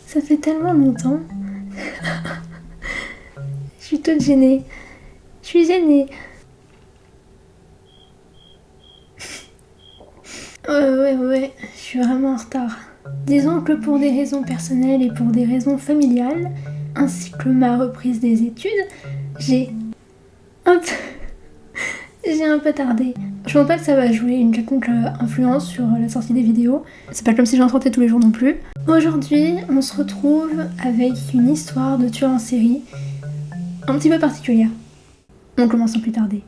Ça fait tellement longtemps. Je suis toute gênée. Je suis gênée. Ouais, je suis vraiment en retard. Disons que pour des raisons personnelles et pour des raisons familiales, ainsi que ma reprise des études, j'ai un peu tardé. Je pense pas que ça va jouer une quelconque influence sur la sortie des vidéos. C'est pas comme si j'en sortais tous les jours non plus. Aujourd'hui, on se retrouve avec une histoire de tueur en série un petit peu particulière. On commence sans plus tarder.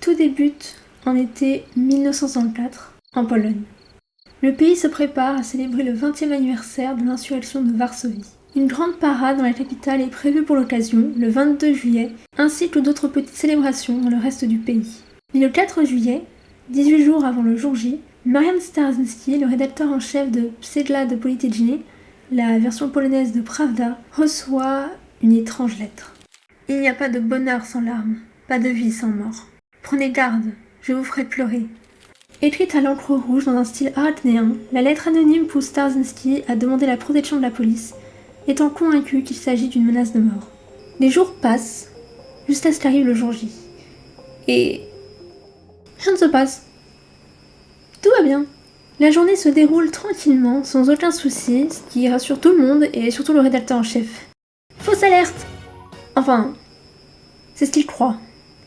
Tout débute en été 1964, en Pologne. Le pays se prépare à célébrer le 20e anniversaire de l'insurrection de Varsovie. Une grande parade dans la capitale est prévue pour l'occasion, le 22 juillet, ainsi que d'autres petites célébrations dans le reste du pays. Mais le 4 juillet, 18 jours avant le jour J, Marian Starzyński, le rédacteur en chef de Przegląd Polityczny, la version polonaise de Prawda, reçoit une étrange lettre. Il n'y a pas de bonheur sans larmes, pas de vie sans mort. Prenez garde, je vous ferai pleurer. Écrite à l'encre rouge dans un style arachnéen, la lettre anonyme pousse Starzyński à demander la protection de la police, étant convaincu qu'il s'agit d'une menace de mort. Les jours passent, jusqu'à ce qu'arrive le jour J. Et rien ne se passe. Tout va bien. La journée se déroule tranquillement, sans aucun souci, ce qui rassure tout le monde et surtout le rédacteur en chef. Fausse alerte! Enfin, c'est ce qu'il croit.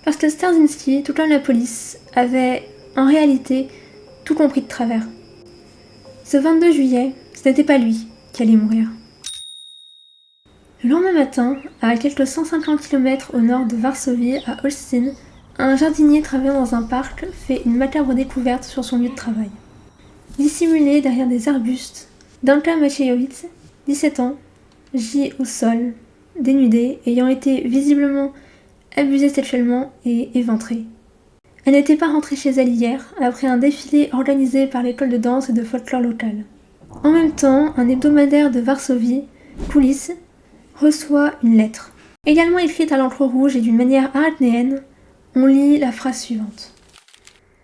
Parce que Starzyński, tout comme la police, avait en réalité tout compris de travers. Ce 22 juillet, ce n'était pas lui qui allait mourir. Le lendemain matin, à quelques 150 km au nord de Varsovie, à Olsztyn, un jardinier travaillant dans un parc fait une macabre découverte sur son lieu de travail. Dissimulé derrière des arbustes, Danka Maciejowicz, 17 ans, gît au sol, dénudée, ayant été visiblement abusée sexuellement et éventrée. Elle n'était pas rentrée chez elle hier, après un défilé organisé par l'école de danse et de folklore locale. En même temps, un hebdomadaire de Varsovie, Police, reçoit une lettre. Également écrite à l'encre rouge et d'une manière arachnéenne, on lit la phrase suivante.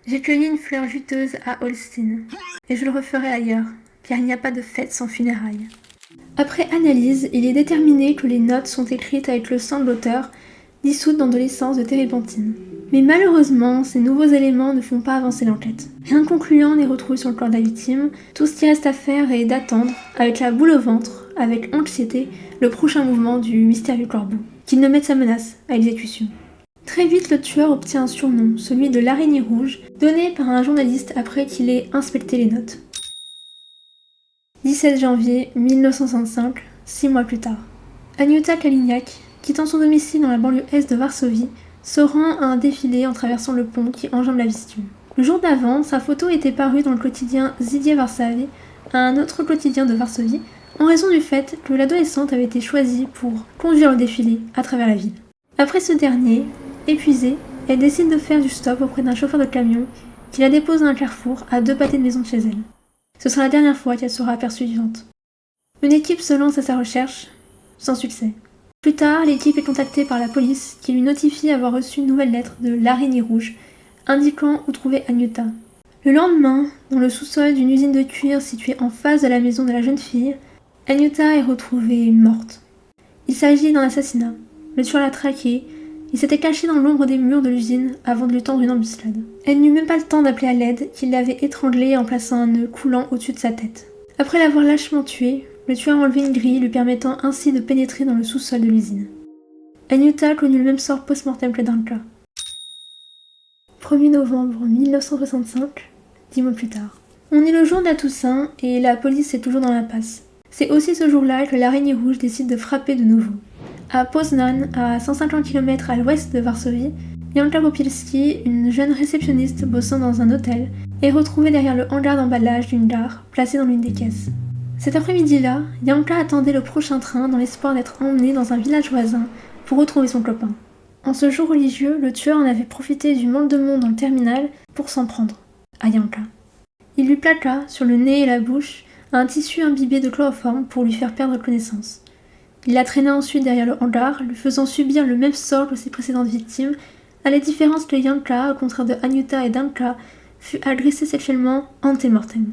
J'ai cueilli une fleur juteuse à Olsztyn, et je le referai ailleurs, car il n'y a pas de fête sans funérailles. Après analyse, il est déterminé que les notes sont écrites avec le sang de l'auteur, dissoute dans de l'essence de térébenthine. Mais malheureusement, ces nouveaux éléments ne font pas avancer l'enquête. Rien de concluant n'est retrouvé sur le corps de la victime. Tout ce qui reste à faire est d'attendre, avec la boule au ventre, avec anxiété, le prochain mouvement du mystérieux corbeau, qu'il ne mette sa menace à exécution. Très vite, le tueur obtient un surnom, celui de l'araignée rouge, donné par un journaliste après qu'il ait inspecté les notes. 17 janvier 1965, 6 mois plus tard. Aniuta Kaliniak, quittant son domicile dans la banlieue est de Varsovie, se rend à un défilé en traversant le pont qui enjambe la Vistule. Le jour d'avant, sa photo était parue dans le quotidien Zygie Warszawy, un autre quotidien de Varsovie, en raison du fait que l'adolescente avait été choisie pour conduire le défilé à travers la ville. Après ce dernier, épuisée, elle décide de faire du stop auprès d'un chauffeur de camion qui la dépose à un carrefour à 2 pâtés de maison de chez elle. Ce sera la dernière fois qu'elle sera aperçue vivante. Une équipe se lance à sa recherche, sans succès. Plus tard, l'équipe est contactée par la police qui lui notifie avoir reçu une nouvelle lettre de l'araignée rouge, indiquant où trouver Aniuta. Le lendemain, dans le sous-sol d'une usine de cuir située en face de la maison de la jeune fille, Aniuta est retrouvée morte. Il s'agit d'un assassinat. Le tueur l'a traquée. Il s'était caché dans l'ombre des murs de l'usine avant de lui tendre une embuscade. Elle n'eut même pas le temps d'appeler à l'aide qu'il l'avait étranglée en plaçant un nœud coulant au-dessus de sa tête. Après l'avoir lâchement tuée, le tueur a enlevé une grille lui permettant ainsi de pénétrer dans le sous-sol de l'usine. Aniuta connut le même sort post-mortem que Danka. 1er novembre 1965, 10 mois plus tard. On est le jour de la Toussaint et la police est toujours dans l'impasse. C'est aussi ce jour-là que l'araignée rouge décide de frapper de nouveau. À Poznań, à 150 km à l'ouest de Varsovie, Janka Popielski, une jeune réceptionniste bossant dans un hôtel, est retrouvée derrière le hangar d'emballage d'une gare, placée dans l'une des caisses. Cet après-midi-là, Janka attendait le prochain train dans l'espoir d'être emmenée dans un village voisin pour retrouver son copain. En ce jour religieux, le tueur en avait profité du manque de monde dans le terminal pour s'en prendre à Janka. Il lui plaqua, sur le nez et la bouche, un tissu imbibé de chloroforme pour lui faire perdre connaissance. Il la traîna ensuite derrière le hangar, lui faisant subir le même sort que ses précédentes victimes, à la différence que Yanka, au contraire de Anyuta et Danka, fut agressée sexuellement ante-mortem.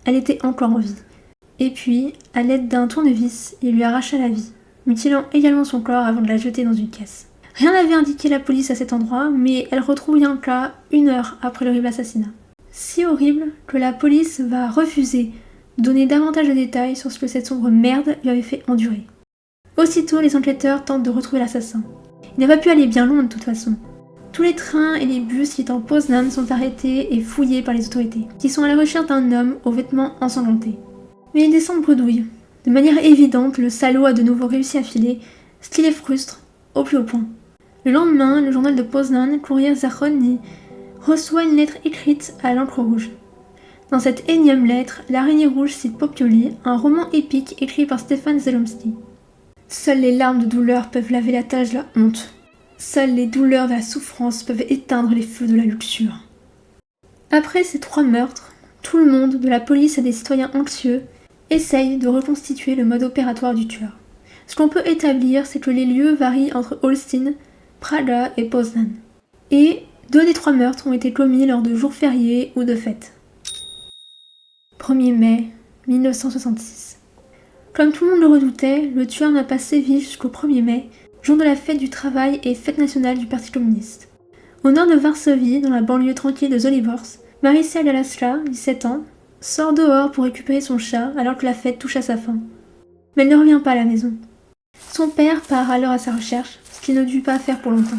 Elle était encore en vie. Et puis, à l'aide d'un tournevis, il lui arracha la vie, mutilant également son corps avant de la jeter dans une caisse. Rien n'avait indiqué la police à cet endroit, mais elle retrouve Yanka 1 heure après l'horrible assassinat. Si horrible que la police va refuser de donner davantage de détails sur ce que cette sombre merde lui avait fait endurer. Aussitôt, les enquêteurs tentent de retrouver l'assassin. Il n'a pas pu aller bien loin de toute façon. Tous les trains et les bus quittant Poznan sont arrêtés et fouillés par les autorités, qui sont à la recherche d'un homme aux vêtements ensanglantés. Mais il descend de bredouille. De manière évidente, le salaud a de nouveau réussi à filer, ce qui les frustre au plus haut point. Le lendemain, le journal de Poznan, Courrier Zachony, reçoit une lettre écrite à l'encre rouge. Dans cette énième lettre, l'araignée rouge cite Popioli, un roman épique écrit par Stefan Zelomski. Seules les larmes de douleur peuvent laver la tache de la honte. Seules les douleurs de la souffrance peuvent éteindre les feux de la luxure. Après ces 3 meurtres, tout le monde, de la police à des citoyens anxieux, essaye de reconstituer le mode opératoire du tueur. Ce qu'on peut établir, c'est que les lieux varient entre Olsztyn, Praga et Poznan. Et 2 des 3 meurtres ont été commis lors de jours fériés ou de fêtes. 1er mai 1966. Comme tout le monde le redoutait, le tueur n'a pas sévi jusqu'au 1er mai, jour de la fête du travail et fête nationale du Parti communiste. Au nord de Varsovie, dans la banlieue tranquille de Zoliborz, Marissa Galaska, 17 ans, sort dehors pour récupérer son chat alors que la fête touche à sa fin. Mais elle ne revient pas à la maison. Son père part alors à sa recherche, ce qu'il ne dut pas faire pour longtemps.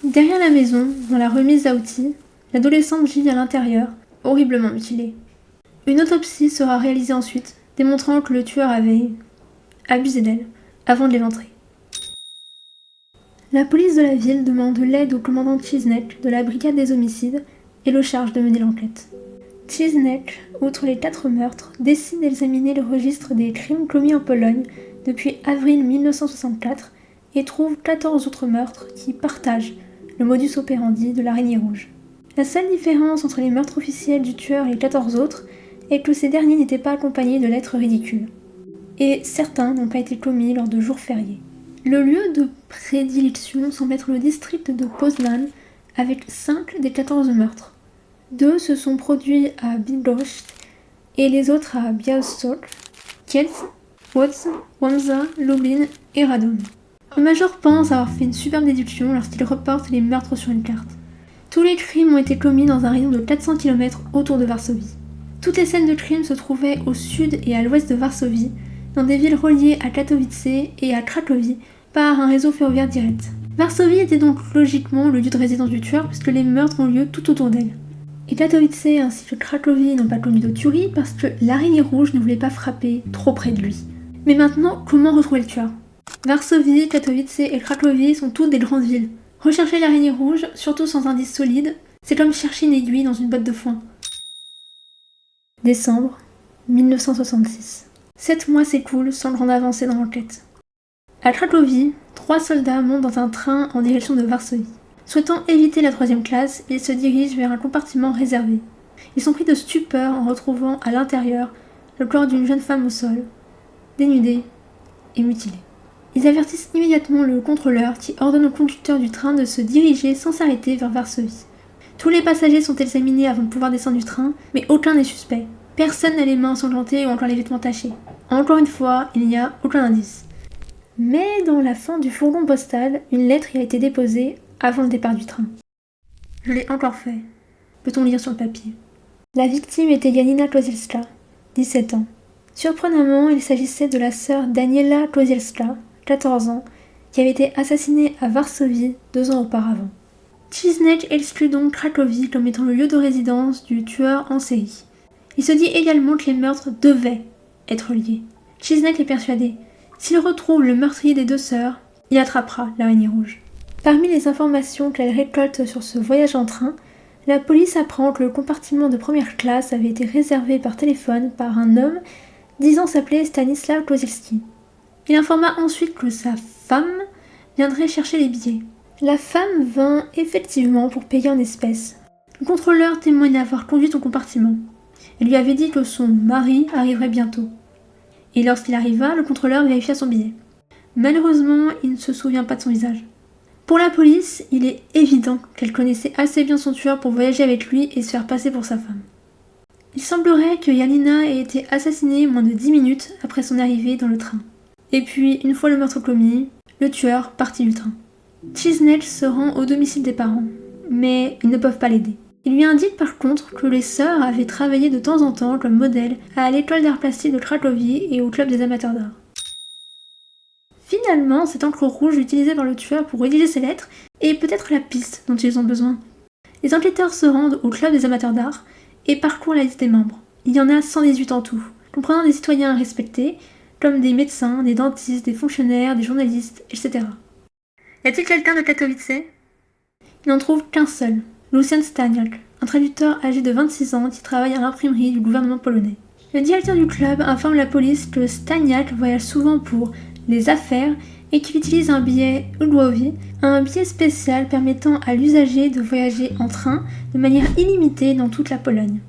Derrière la maison, dans la remise à outils, l'adolescente gît à l'intérieur, horriblement mutilée. Une autopsie sera réalisée ensuite, démontrant que le tueur avait abusé d'elle avant de l'éventrer. La police de la ville demande l'aide au commandant Chisnek de la brigade des homicides et le charge de mener l'enquête. Chisnek, outre les 4 meurtres, décide d'examiner le registre des crimes commis en Pologne depuis avril 1964 et trouve 14 autres meurtres qui partagent le modus operandi de l'araignée rouge. La seule différence entre les meurtres officiels du tueur et les 14 autres est que ces derniers n'étaient pas accompagnés de lettres ridicules. Et certains n'ont pas été commis lors de jours fériés. Le lieu de prédilection semble être le district de Poznan, avec 5 des 14 meurtres. 2 se sont produits à Bydgoszcz et les autres à Białystok, Kielce, Łódź, Łomża, Lublin et Radom. Le major pense avoir fait une superbe déduction lorsqu'il reporte les meurtres sur une carte. Tous les crimes ont été commis dans un rayon de 400 km autour de Varsovie. Toutes les scènes de crime se trouvaient au sud et à l'ouest de Varsovie, dans des villes reliées à Katowice et à Cracovie par un réseau ferroviaire direct. Varsovie était donc logiquement le lieu de résidence du tueur puisque les meurtres ont lieu tout autour d'elle. Et Katowice ainsi que Cracovie n'ont pas connu de tuerie parce que l'araignée rouge ne voulait pas frapper trop près de lui. Mais maintenant, comment retrouver le tueur ? Varsovie, Katowice et Cracovie sont toutes des grandes villes. Rechercher l'araignée rouge, surtout sans indice solide, c'est comme chercher une aiguille dans une botte de foin. Décembre 1966. 7 mois s'écoulent sans grande avancée dans l'enquête. À Cracovie, 3 soldats montent dans un train en direction de Varsovie. Souhaitant éviter la 3e classe, ils se dirigent vers un compartiment réservé. Ils sont pris de stupeur en retrouvant à l'intérieur le corps d'une jeune femme au sol, dénudée et mutilée. Ils avertissent immédiatement le contrôleur qui ordonne au conducteur du train de se diriger sans s'arrêter vers Varsovie. Tous les passagers sont examinés avant de pouvoir descendre du train, mais aucun n'est suspect. Personne n'a les mains ensanglantées ou encore les vêtements tachés. Encore une fois, il n'y a aucun indice. Mais dans la fente du fourgon postal, une lettre y a été déposée avant le départ du train. Je l'ai encore fait, peut-on lire sur le papier. La victime était Janina Kozielska, 17 ans. Surprenamment, il s'agissait de la sœur Daniela Kozielska, 14 ans, qui avait été assassinée à Varsovie 2 ans auparavant. Chisnek exclut donc Cracovie comme étant le lieu de résidence du tueur en série. Il se dit également que les meurtres devaient être liés. Chisnek est persuadé. S'il retrouve le meurtrier des 2 sœurs, il attrapera l'araignée rouge. Parmi les informations qu'elle récolte sur ce voyage en train, la police apprend que le compartiment de première classe avait été réservé par téléphone par un homme disant s'appeler Stanislav Kozielski. Il informa ensuite que sa femme viendrait chercher les billets. La femme vint effectivement pour payer en espèces. Le contrôleur témoigne avoir conduit au compartiment. Elle lui avait dit que son mari arriverait bientôt. Et lorsqu'il arriva, le contrôleur vérifia son billet. Malheureusement, il ne se souvient pas de son visage. Pour la police, il est évident qu'elle connaissait assez bien son tueur pour voyager avec lui et se faire passer pour sa femme. Il semblerait que Janina ait été assassinée moins de 10 minutes après son arrivée dans le train. Et puis, une fois le meurtre commis, le tueur partit du train. Chisnell se rend au domicile des parents, mais ils ne peuvent pas l'aider. Il lui indique par contre que les sœurs avaient travaillé de temps en temps comme modèles à l'école d'art plastique de Cracovie et au club des amateurs d'art. Finalement, cette encre rouge utilisée par le tueur pour rédiger ses lettres est peut-être la piste dont ils ont besoin. Les enquêteurs se rendent au club des amateurs d'art et parcourent la liste des membres. Il y en a 118 en tout, comprenant des citoyens respectés, comme des médecins, des dentistes, des fonctionnaires, des journalistes, etc. Y a-t-il quelqu'un de Katowice? Il n'en trouve qu'un seul, Lucjan Staniak, un traducteur âgé de 26 ans qui travaille à l'imprimerie du gouvernement polonais. Le directeur du club informe la police que Staniak voyage souvent pour les affaires et qu'il utilise un billet Ulgovi, un billet spécial permettant à l'usager de voyager en train de manière illimitée dans toute la Pologne.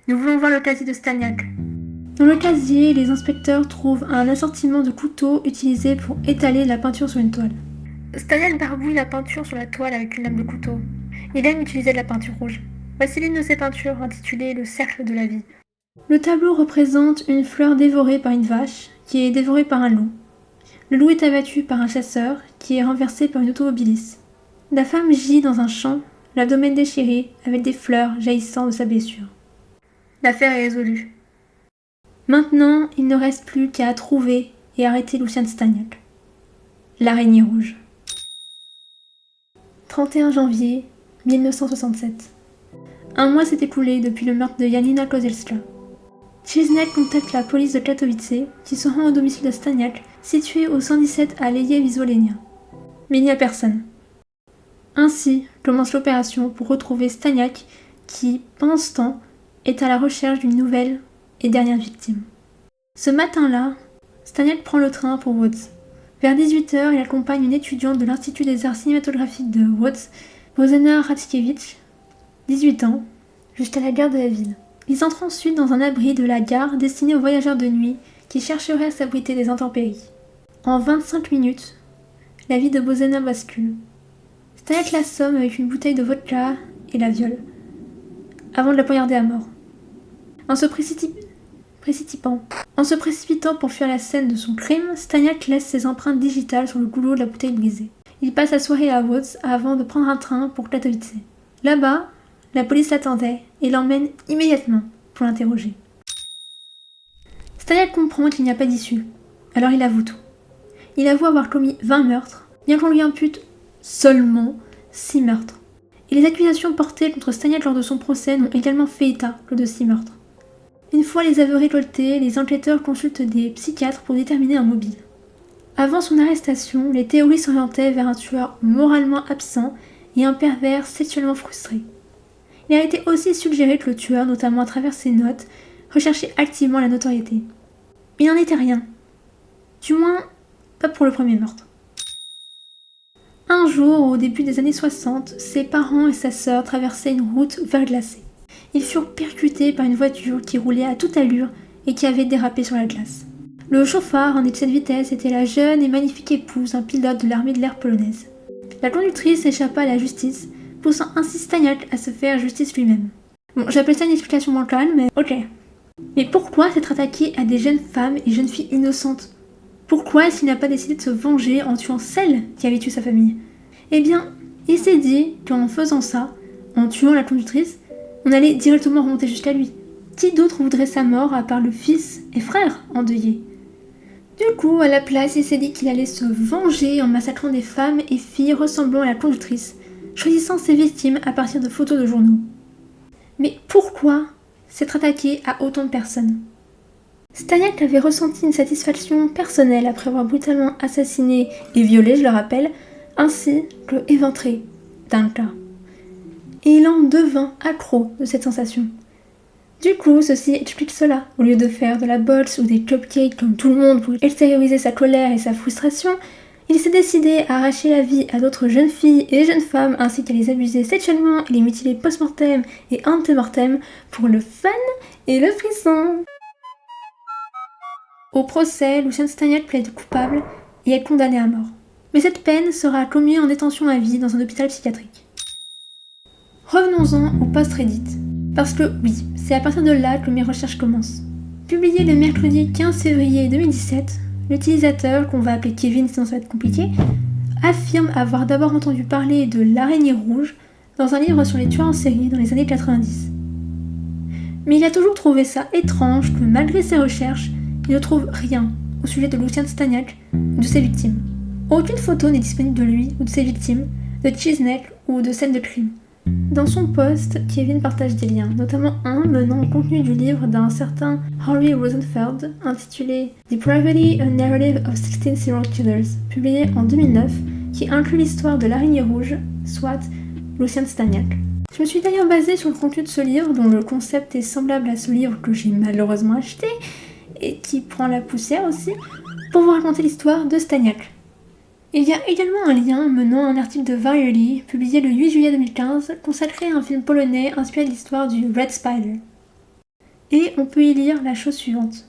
Nous voulons voir le casier de Staniak. Dans le casier, les inspecteurs trouvent un assortiment de couteaux utilisés pour étaler la peinture sur une toile. Staniak barbouille la peinture sur la toile avec une lame de couteau. Il aime utiliser de la peinture rouge. Voici l'une de ses peintures intitulée Le cercle de la vie. Le tableau représente une fleur dévorée par une vache, qui est dévorée par un loup. Le loup est abattu par un chasseur, qui est renversé par une automobiliste. La femme gît dans un champ, l'abdomen déchiré, avec des fleurs jaillissant de sa blessure. L'affaire est résolue. Maintenant, il ne reste plus qu'à trouver et arrêter Lucjan Staniak. L'araignée rouge. 31 janvier 1967. Un mois s'est écoulé depuis le meurtre de Janina Kozelska. Chisnell contacte la police de Katowice, qui se rend au domicile de Staniak, situé au 117 à Leje-Wyzwolenia. Mais il n'y a personne. Ainsi commence l'opération pour retrouver Staniak, qui, pendant ce temps, est à la recherche d'une nouvelle et dernière victime. Ce matin-là, Staniak prend le train pour Łódź. Vers 18h, il accompagne une étudiante de l'Institut des arts cinématographiques de Łódź, Bożena Rackiewicz, 18 ans, jusqu'à la gare de la ville. Ils entrent ensuite dans un abri de la gare destiné aux voyageurs de nuit qui chercheraient à s'abriter des intempéries. En 25 minutes, la vie de Bożena bascule. Staniak l'assomme avec une bouteille de vodka et la viole, avant de la poignarder à mort. En se précipitant pour fuir la scène de son crime, Staniak laisse ses empreintes digitales sur le goulot de la bouteille brisée. Il passe la soirée à Łódź avant de prendre un train pour Katowice. Là-bas, la police l'attendait et l'emmène immédiatement pour l'interroger. Staniak comprend qu'il n'y a pas d'issue, alors il avoue tout. Il avoue avoir commis 20 meurtres, bien qu'on lui impute seulement 6 meurtres. Et les accusations portées contre Staniak lors de son procès n'ont également fait état que de 6 meurtres. Une fois les aveux récoltés, les enquêteurs consultent des psychiatres pour déterminer un mobile. Avant son arrestation, les théories s'orientaient vers un tueur moralement absent et un pervers sexuellement frustré. Il a été aussi suggéré que le tueur, notamment à travers ses notes, recherchait activement la notoriété. Mais il n'en était rien. Du moins, pas pour le premier meurtre. Un jour, au début des années 60, ses parents et sa sœur traversaient une route verglacée. Ils furent percutés par une voiture qui roulait à toute allure et qui avait dérapé sur la glace. Le chauffard en excès de vitesse était la jeune et magnifique épouse d'un pilote de l'armée de l'air polonaise. La conductrice échappa à la justice, poussant ainsi Staniak à se faire justice lui-même. Bon, j'appelle ça une explication bancale, mais ok. Mais pourquoi s'être attaqué à des jeunes femmes et jeunes filles innocentes? Pourquoi est-ce qu'il n'a pas décidé de se venger en tuant celle qui avait tué sa famille? Eh bien, il s'est dit qu'en faisant ça, en tuant la conductrice, on allait directement remonter jusqu'à lui. Qui d'autre voudrait sa mort à part le fils et frère endeuillé? Du coup, à la place, il s'est dit qu'il allait se venger en massacrant des femmes et filles ressemblant à la conductrice, choisissant ses victimes à partir de photos de journaux. Mais pourquoi s'être attaqué à autant de personnes? Staniak avait ressenti une satisfaction personnelle après avoir brutalement assassiné et violé, je le rappelle, ainsi que éventré Danka. Et il en devint accro de cette sensation. Du coup, ceci explique cela. Au lieu de faire de la boxe ou des cupcakes comme tout le monde pour extérioriser sa colère et sa frustration, il s'est décidé à arracher la vie à d'autres jeunes filles et jeunes femmes ainsi qu'à les abuser sexuellement et les mutiler post-mortem et ante-mortem pour le fun et le frisson. Au procès, Lucjan Staniak plaide coupable et être condamné à mort. Mais cette peine sera commuée en détention à vie dans un hôpital psychiatrique. Revenons-en au post-Reddit, parce que oui, c'est à partir de là que mes recherches commencent. Publié le mercredi 15 février 2017, l'utilisateur, qu'on va appeler Kevin sinon ça va être compliqué, affirme avoir d'abord entendu parler de l'araignée rouge dans un livre sur les tueurs en série dans les années 90. Mais il a toujours trouvé ça étrange que malgré ses recherches, il ne trouve rien au sujet de Lucian Staniak ou de ses victimes. Aucune photo n'est disponible de lui ou de ses victimes, de Cheeseneck ou de scènes de crime. Dans son post, Kevin partage des liens, notamment un menant au contenu du livre d'un certain Harry Rosenfeld intitulé The Privacy, a Narrative of 16 Serial Killers, publié en 2009, qui inclut l'histoire de l'araignée rouge, soit Lucian Staniak. Je me suis d'ailleurs basée sur le contenu de ce livre, dont le concept est semblable à ce livre que j'ai malheureusement acheté, et qui prend la poussière aussi, pour vous raconter l'histoire de Staniak. Il y a également un lien menant à un article de Variety, publié le 8 juillet 2015, consacré à un film polonais inspiré de l'histoire du Red Spider. Et on peut y lire la chose suivante.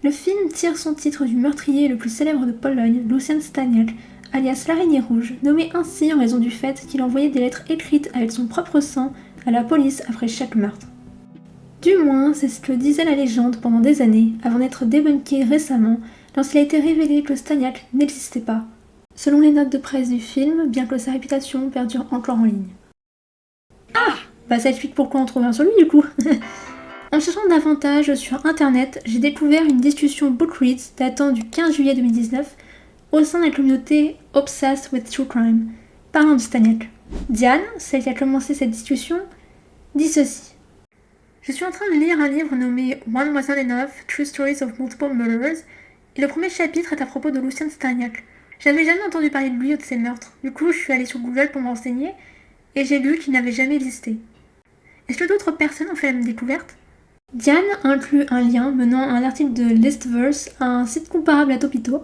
Le film tire son titre du meurtrier le plus célèbre de Pologne, Lucian Staniak, alias l'araignée rouge, nommé ainsi en raison du fait qu'il envoyait des lettres écrites avec son propre sang à la police après chaque meurtre. Du moins, c'est ce que disait la légende pendant des années, avant d'être débunké récemment, lorsqu'il a été révélé que Staniak n'existait pas, selon les notes de presse du film, bien que sa réputation perdure encore en ligne. Ah, bah ça explique pourquoi on trouve un sur lui du coup. En cherchant davantage sur internet, j'ai découvert une discussion Bookreads datant du 15 juillet 2019 au sein de la communauté Obsessed with True Crime, parlant de Staniak. Diane, celle qui a commencé cette discussion, dit ceci. Je suis en train de lire un livre nommé One Wasn't Enough, True Stories of Multiple Murderers, et le premier chapitre est à propos de Lucian Staniak. J'avais jamais entendu parler de lui ou de ses meurtres. Du coup, je suis allée sur Google pour me renseigner, et j'ai lu qu'il n'avait jamais existé. Est-ce que d'autres personnes ont fait la même découverte? Diane inclut un lien menant à un article de Listverse, un site comparable à Topito,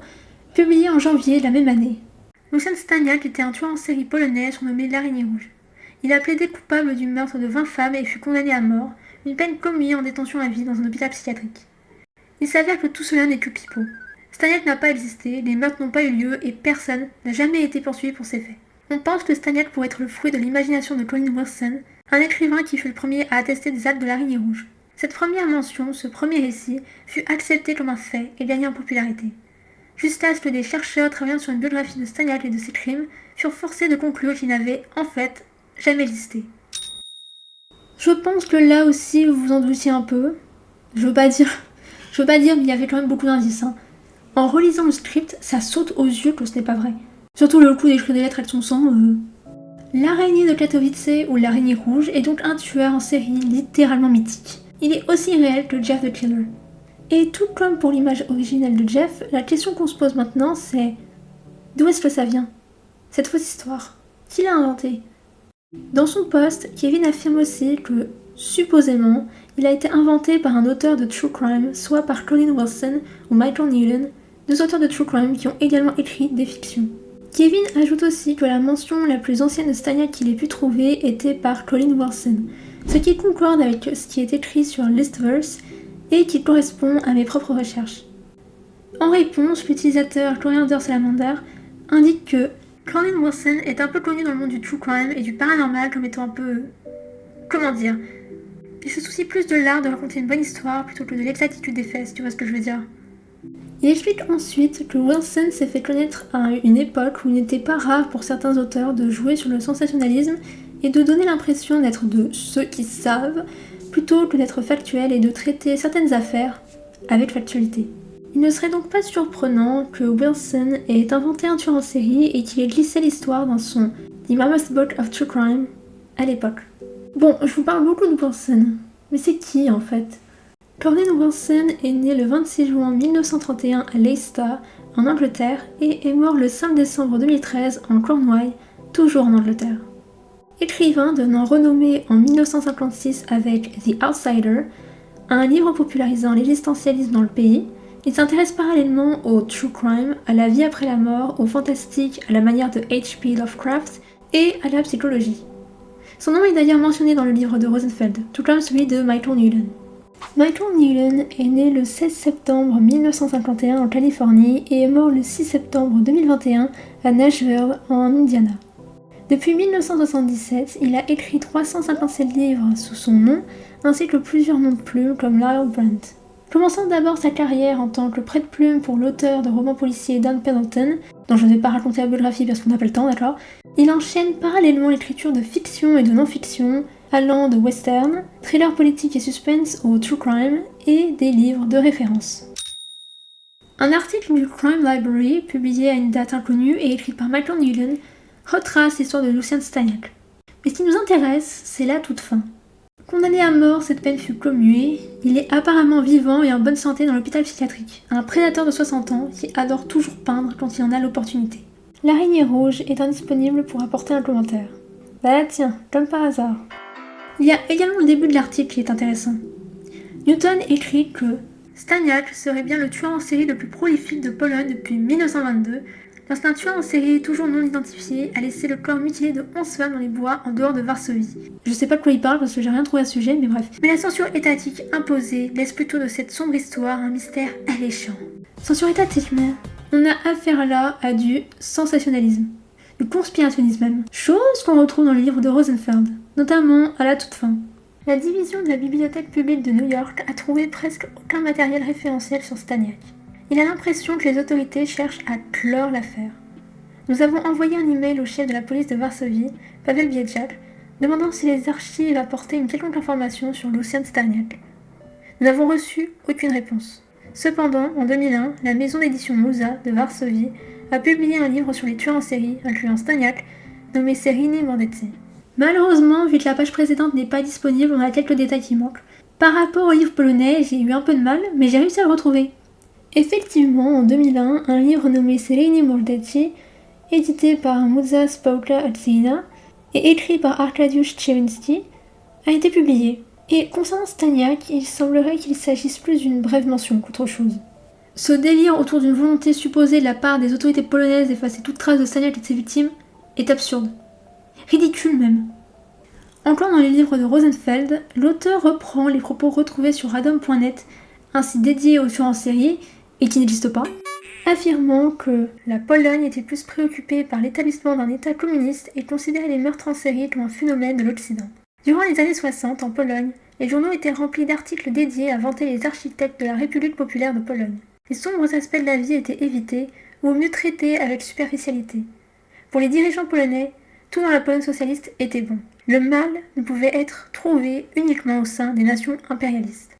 publié en janvier la même année. Lucian Staniak était un tueur en série polonais surnommé l'araignée rouge. Il a plaidé coupable du meurtre de 20 femmes et fut condamné à mort, une peine commuée en détention à vie dans un hôpital psychiatrique. Il s'avère que tout cela n'est que pipeau. Staniak n'a pas existé, les meurtres n'ont pas eu lieu et personne n'a jamais été poursuivi pour ces faits. On pense que Staniak pourrait être le fruit de l'imagination de Colin Wilson, un écrivain qui fut le premier à attester des actes de l'araignée rouge. Cette première mention, ce premier récit, fut accepté comme un fait et gagna en popularité. Jusqu'à ce que des chercheurs travaillant sur une biographie de Staniak et de ses crimes furent forcés de conclure qu'il n'avait, en fait, jamais existé. Je pense que là aussi vous vous en doutiez un peu. Je veux pas dire, mais il y avait quand même beaucoup d'indices. En relisant le script, ça saute aux yeux que ce n'est pas vrai. Surtout le coup d'écrire des lettres avec son sang. L'araignée de Katowice, ou l'araignée rouge, est donc un tueur en série littéralement mythique. Il est aussi réel que Jeff the Killer. Et tout comme pour l'image originelle de Jeff, la question qu'on se pose maintenant c'est d'où est-ce que ça vient? Cette fausse histoire, qui l'a inventée? Dans son post, Kevin affirme aussi que, supposément, il a été inventé par un auteur de True Crime, soit par Colin Wilson ou Michael Newton, deux auteurs de True Crime qui ont également écrit des fictions. Kevin ajoute aussi que la mention la plus ancienne de Staniak qu'il ait pu trouver était par Colin Wilson, ce qui concorde avec ce qui est écrit sur Listverse et qui correspond à mes propres recherches. En réponse, l'utilisateur Coriander Salamander indique que Colin Wilson est un peu connu dans le monde du true crime et du paranormal comme étant un peu... comment dire? Il se soucie plus de l'art de raconter une bonne histoire plutôt que de l'exactitude des faits, si tu vois ce que je veux dire. Il explique ensuite que Wilson s'est fait connaître à une époque où il n'était pas rare pour certains auteurs de jouer sur le sensationnalisme et de donner l'impression d'être de ceux qui savent, plutôt que d'être factuel et de traiter certaines affaires avec factualité. Il ne serait donc pas surprenant que Wilson ait inventé un tueur en série et qu'il ait glissé l'histoire dans son The Mammoth Book of True Crime à l'époque. Bon, je vous parle beaucoup de Wilson, mais c'est qui en fait? Colin Wilson est né le 26 juin 1931 à Leicester, en Angleterre, et est mort le 5 décembre 2013 en Cornouailles, toujours en Angleterre. Écrivain devenant renommé en 1956 avec The Outsider, un livre popularisant l'existentialisme dans le pays, il s'intéresse parallèlement au true crime, à la vie après la mort, au fantastique à la manière de H.P. Lovecraft et à la psychologie. Son nom est d'ailleurs mentionné dans le livre de Rosenfeld, tout comme celui de Michael Newton. Michael Newland est né le 16 septembre 1951 en Californie et est mort le 6 septembre 2021 à Nashville, en Indiana. Depuis 1977, il a écrit 357 livres sous son nom, ainsi que plusieurs noms de plumes comme Lyle Brandt. Commençant d'abord sa carrière en tant que prête-plume pour l'auteur de romans policiers Dan Pendleton, dont je ne vais pas raconter la biographie parce qu'on n'a pas le temps, d'accord, il enchaîne parallèlement l'écriture de fiction et de non-fiction, allant de western, thriller politique et suspense au true crime, et des livres de référence. Un article du Crime Library, publié à une date inconnue et écrit par Michael Newland, retrace l'histoire de Lucian Staniak. Mais ce qui nous intéresse, c'est la toute fin. Condamné à mort, cette peine fut commuée. Il est apparemment vivant et en bonne santé dans l'hôpital psychiatrique. Un prédateur de 60 ans qui adore toujours peindre quand il en a l'opportunité. L'araignée rouge est indisponible pour apporter un commentaire. Bah tiens, comme par hasard. Il y a également le début de l'article qui est intéressant. Newton écrit que Staniak serait bien le tueur en série le plus prolifique de Pologne depuis 1922, lorsqu'un tueur en série toujours non identifié a laissé le corps mutilé de 11 femmes dans les bois en dehors de Varsovie. Je sais pas de quoi il parle parce que j'ai rien trouvé à ce sujet, mais bref. Mais la censure étatique imposée laisse plutôt de cette sombre histoire un mystère alléchant. Censure étatique, mais on a affaire là à du sensationnalisme, du conspirationnisme même. Chose qu'on retrouve dans le livre de Rosenfeld, notamment à la toute fin. La division de la bibliothèque publique de New York a trouvé presque aucun matériel référentiel sur Staniak. Il a l'impression que les autorités cherchent à clore l'affaire. Nous avons envoyé un email au chef de la police de Varsovie, Pavel Biedjak, demandant si les archives apportaient une quelconque information sur Lucian Staniak. Nous n'avons reçu aucune réponse. Cependant, en 2001, la maison d'édition Musa de Varsovie a publié un livre sur les tueurs en série, incluant Staniak, nommé Seryjny Mordercy. Malheureusement, vu que la page précédente n'est pas disponible, on a quelques détails qui manquent. Par rapport au livre polonais, j'ai eu un peu de mal, mais j'ai réussi à le retrouver. Effectivement, en 2001, un livre nommé Seryjny Mordercy, édité par Muza Spółka Akcyjna et écrit par Arkadiusz Czerwiński, a été publié. Et concernant Staniak, il semblerait qu'il s'agisse plus d'une brève mention qu'autre chose. Ce délire autour d'une volonté supposée de la part des autorités polonaises d'effacer toute trace de Staniak et de ses victimes est absurde. Ridicule même. Encore dans les livres de Rosenfeld, l'auteur reprend les propos retrouvés sur Radom.net, un site dédié aux tueurs en série, et qui n'existe pas, affirmant que la Pologne était plus préoccupée par l'établissement d'un État communiste et considérait les meurtres en série comme un phénomène de l'Occident. Durant les années 60, en Pologne, les journaux étaient remplis d'articles dédiés à vanter les architectes de la République populaire de Pologne. Les sombres aspects de la vie étaient évités, ou au mieux traités avec superficialité. Pour les dirigeants polonais, tout dans la Pologne socialiste était bon. Le mal ne pouvait être trouvé uniquement au sein des nations impérialistes.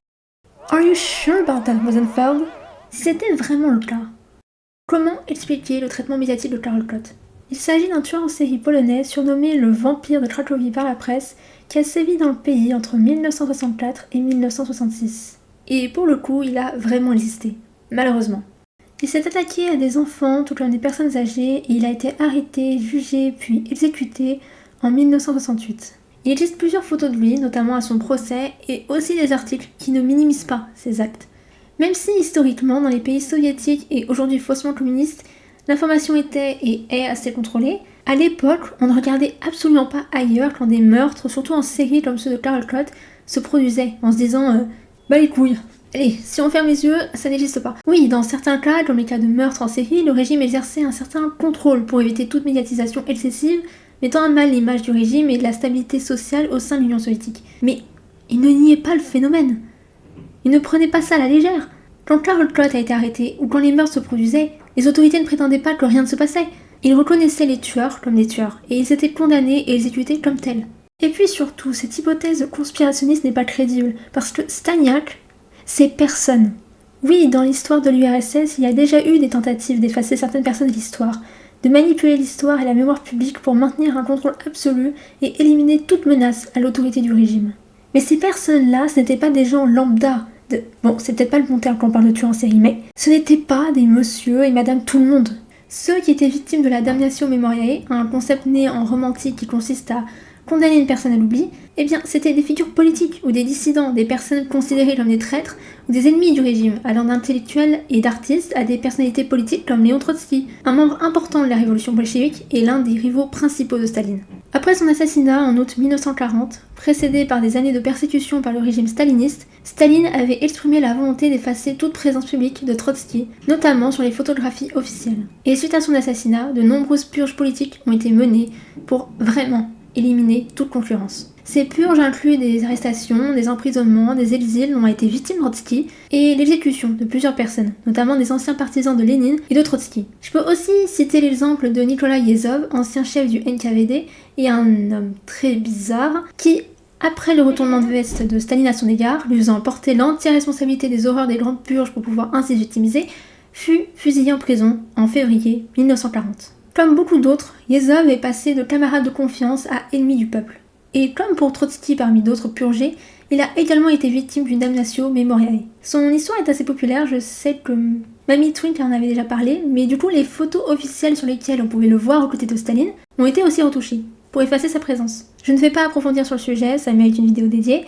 Are you sure about that, Rosenfeld? Si c'était vraiment le cas, comment expliquer le traitement médiatique de Karol Kot? Il s'agit d'un tueur en série polonais surnommé le vampire de Cracovie par la presse qui a sévi dans le pays entre 1964 et 1966. Et pour le coup, il a vraiment existé, malheureusement. Il s'est attaqué à des enfants tout comme des personnes âgées et il a été arrêté, jugé puis exécuté en 1968. Il existe plusieurs photos de lui, notamment à son procès, et aussi des articles qui ne minimisent pas ses actes. Même si historiquement, dans les pays soviétiques et aujourd'hui faussement communistes, l'information était et est assez contrôlée, à l'époque, on ne regardait absolument pas ailleurs quand des meurtres, surtout en série comme ceux de Karol Kot, se produisaient, en se disant bah les couilles, allez, si on ferme les yeux, ça n'existe pas. Oui, dans certains cas, comme les cas de meurtres en série, le régime exerçait un certain contrôle pour éviter toute médiatisation excessive, mettant à mal l'image du régime et de la stabilité sociale au sein de l'Union soviétique. Mais il ne niait pas le phénomène. Il ne prenait pas ça à la légère. Quand Karol Kot a été arrêté ou quand les meurtres se produisaient, les autorités ne prétendaient pas que rien ne se passait. Ils reconnaissaient les tueurs comme des tueurs, et ils étaient condamnés et exécutés comme tels. Et puis surtout, cette hypothèse conspirationniste n'est pas crédible, parce que Staniak, c'est personne. Oui, dans l'histoire de l'URSS, il y a déjà eu des tentatives d'effacer certaines personnes de l'histoire, de manipuler l'histoire et la mémoire publique pour maintenir un contrôle absolu et éliminer toute menace à l'autorité du régime. Mais ces personnes-là, ce n'étaient pas des gens lambda. Bon, c'est peut-être pas le bon terme quand on parle de tueurs en série, mais ce n'étaient pas des monsieur et madame tout le monde. Ceux qui étaient victimes de la damnatio memoriae, un concept né en romantique qui consiste à condamner une personne à l'oubli, eh bien c'était des figures politiques ou des dissidents, des personnes considérées comme des traîtres ou des ennemis du régime, allant d'intellectuels et d'artistes à des personnalités politiques comme Léon Trotsky, un membre important de la révolution bolchevique et l'un des rivaux principaux de Staline. Après son assassinat en août 1940, précédé par des années de persécution par le régime staliniste, Staline avait exprimé la volonté d'effacer toute présence publique de Trotsky, notamment sur les photographies officielles. Et suite à son assassinat, de nombreuses purges politiques ont été menées pour vraiment éliminer toute concurrence. Ces purges incluent des arrestations, des emprisonnements, des exils dont a été victime Trotsky et l'exécution de plusieurs personnes, notamment des anciens partisans de Lénine et de Trotsky. Je peux aussi citer l'exemple de Nikolai Yezhov, ancien chef du NKVD et un homme très bizarre qui, après le retournement de veste de Staline à son égard, lui faisant porter l'entière responsabilité des horreurs des grandes purges pour pouvoir ainsi les victimiser, fut fusillé en prison en février 1940. Comme beaucoup d'autres, Yezhov est passé de camarade de confiance à ennemi du peuple. Et comme pour Trotsky parmi d'autres purgés, il a également été victime d'une damnatio memoriae. Son histoire est assez populaire, je sais que Mamie Twink en avait déjà parlé, mais du coup les photos officielles sur lesquelles on pouvait le voir aux côtés de Staline ont été aussi retouchées, pour effacer sa présence. Je ne vais pas approfondir sur le sujet, ça mérite une vidéo dédiée,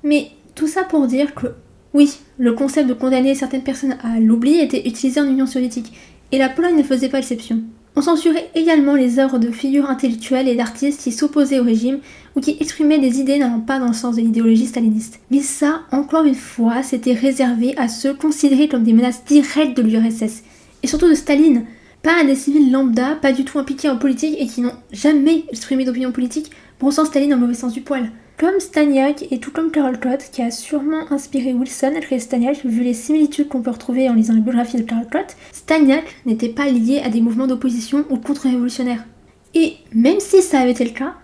mais tout ça pour dire que, oui, le concept de condamner certaines personnes à l'oubli était utilisé en Union soviétique, et la Pologne ne faisait pas exception. On censurait également les œuvres de figures intellectuelles et d'artistes qui s'opposaient au régime ou qui exprimaient des idées n'allant pas dans le sens de l'idéologie staliniste. Mais ça, encore une fois, c'était réservé à ceux considérés comme des menaces directes de l'URSS, et surtout de Staline, pas à des civils lambda, pas du tout impliqués en politique et qui n'ont jamais exprimé d'opinion politique, brossant Staline dans le mauvais sens du poil. Comme Staniak et tout comme Karol Kott, qui a sûrement inspiré Wilson à créer Staniak, vu les similitudes qu'on peut retrouver en lisant la biographie de Karol Kott, Staniak n'était pas lié à des mouvements d'opposition ou contre-révolutionnaires. Et même si ça avait été le cas,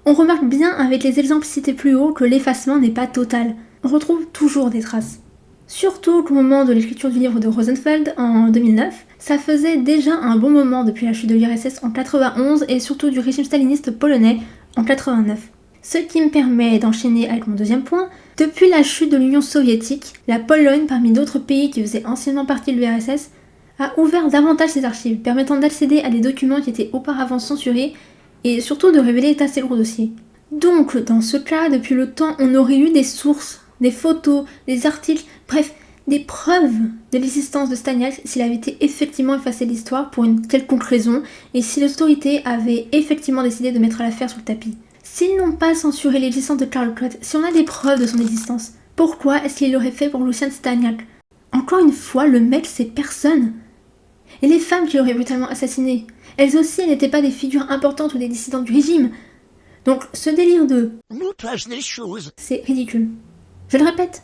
on remarque bien avec les exemples cités plus haut que l'effacement n'est pas total. On retrouve toujours des traces. Surtout qu'au moment de l'écriture du livre de Rosenfeld en 2009, ça faisait déjà un bon moment depuis la chute de l'URSS en 91 et surtout du régime staliniste polonais en 89. Ce qui me permet d'enchaîner avec mon deuxième point. Depuis la chute de l'Union soviétique, la Pologne, parmi d'autres pays qui faisaient anciennement partie de l'URSS, a ouvert davantage ses archives, permettant d'accéder à des documents qui étaient auparavant censurés et surtout de révéler d'assez gros dossiers. Donc, dans ce cas, depuis le temps, on aurait eu des sources, des photos, des articles, bref, des preuves de l'existence de Staniak s'il avait été effectivement effacé de l'histoire pour une quelconque raison et si les autorités avaient effectivement décidé de mettre l'affaire sur le tapis. S'ils n'ont pas censuré l'existence de Karol Kott, si on a des preuves de son existence, pourquoi est-ce qu'ils l'auraient fait pour Lucian Staniak? Encore une fois, le mec c'est personne. Et les femmes qui l'auraient brutalement assassiné, elles aussi n'étaient pas des figures importantes ou des dissidentes du régime. Donc ce délire de c'est ridicule. Je le répète,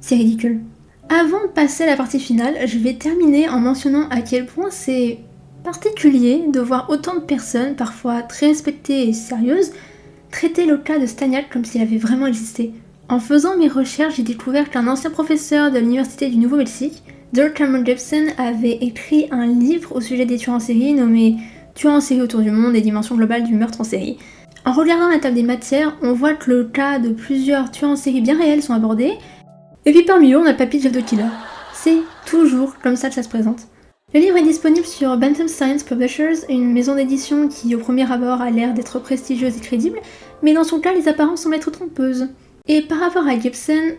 c'est ridicule. Avant de passer à la partie finale, je vais terminer en mentionnant à quel point c'est particulier de voir autant de personnes, parfois très respectées et sérieuses, traiter le cas de Staniak comme s'il avait vraiment existé. En faisant mes recherches, j'ai découvert qu'un ancien professeur de l'université du Nouveau-Mexique, Dirk Cameron Gibson, avait écrit un livre au sujet des tueurs en série nommé Tueurs en série autour du monde et dimensions globales du meurtre en série. En regardant la table des matières, on voit que le cas de plusieurs tueurs en série bien réels sont abordés, et puis parmi eux, on a le papier de Jeff the Killer. C'est toujours comme ça que ça se présente. Le livre est disponible sur Bantam Science Publishers, une maison d'édition qui au premier abord a l'air d'être prestigieuse et crédible, mais dans son cas les apparences semblent être trompeuses. Et par rapport à Gibson,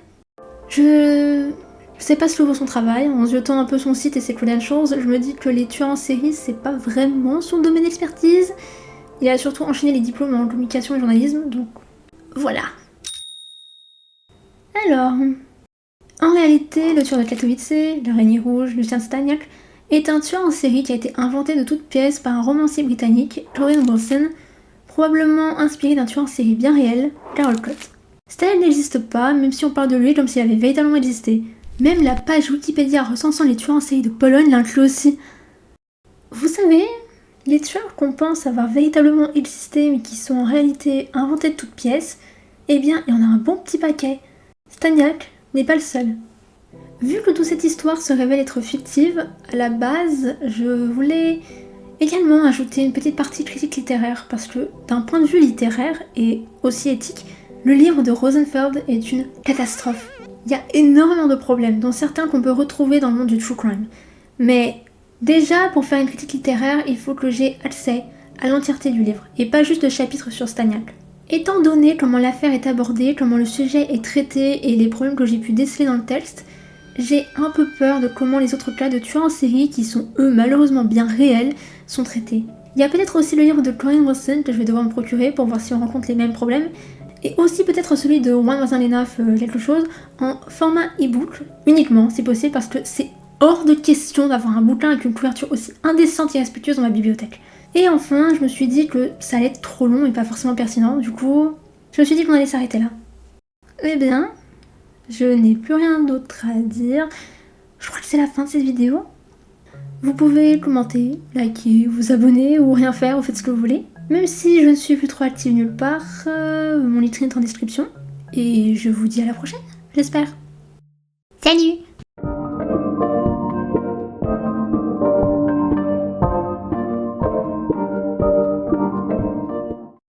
je sais pas si j'ouvre son travail, en jetant un peu son site et ses credentials, je me dis que les tueurs en série c'est pas vraiment son domaine d'expertise. Il a surtout enchaîné les diplômes en communication et journalisme, donc voilà. Alors, en réalité, le tueur de Katowice, l'araignée rouge, Lucian Staniak, est un tueur en série qui a été inventé de toutes pièces par un romancier britannique, Florian Wilson, probablement inspiré d'un tueur en série bien réel, Karol Kott. Staniak n'existe pas, même si on parle de lui comme s'il avait véritablement existé. Même la page Wikipédia recensant les tueurs en série de Pologne l'inclut aussi. Vous savez, les tueurs qu'on pense avoir véritablement existé mais qui sont en réalité inventés de toutes pièces, eh bien il y en a un bon petit paquet. Staniak n'est pas le seul. Vu que toute cette histoire se révèle être fictive, à la base, je voulais également ajouter une petite partie critique littéraire, parce que d'un point de vue littéraire et aussi éthique, le livre de Rosenfeld est une catastrophe. Il y a énormément de problèmes, dont certains qu'on peut retrouver dans le monde du true crime. Mais déjà, pour faire une critique littéraire, il faut que j'ai accès à l'entièreté du livre, et pas juste le chapitre sur Staniak. Étant donné comment l'affaire est abordée, comment le sujet est traité et les problèmes que j'ai pu déceler dans le texte, j'ai un peu peur de comment les autres cas de tueurs en série, qui sont eux malheureusement bien réels, sont traités. Il y a peut-être aussi le livre de Corinne Wilson que je vais devoir me procurer pour voir si on rencontre les mêmes problèmes, et aussi peut-être celui de One Was Not Enough quelque chose, en format e-book, uniquement, c'est possible, parce que c'est hors de question d'avoir un bouquin avec une couverture aussi indécente et respectueuse dans ma bibliothèque. Et enfin, je me suis dit que ça allait être trop long et pas forcément pertinent, du coup, je me suis dit qu'on allait s'arrêter là. Eh bien, je n'ai plus rien d'autre à dire. Je crois que c'est la fin de cette vidéo. Vous pouvez commenter, liker, vous abonner ou rien faire, vous faites ce que vous voulez. Même si je ne suis plus trop active nulle part, mon Linktree est en description. Et je vous dis à la prochaine, j'espère. Salut!